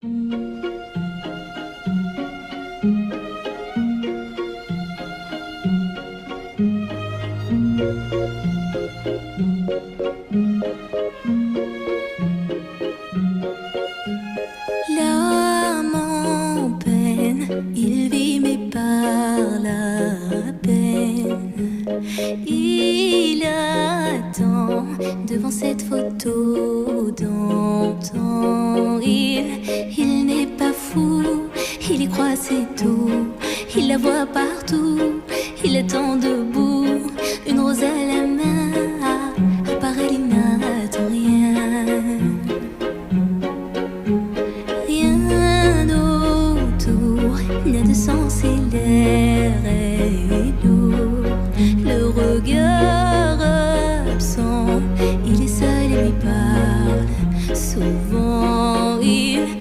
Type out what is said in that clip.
L'âme en peine, il vit mais par la peine. Il attend devant cette photo d'antan. Il n'est pas fou, il y croit c'est tout. Il la voit partout, il attend de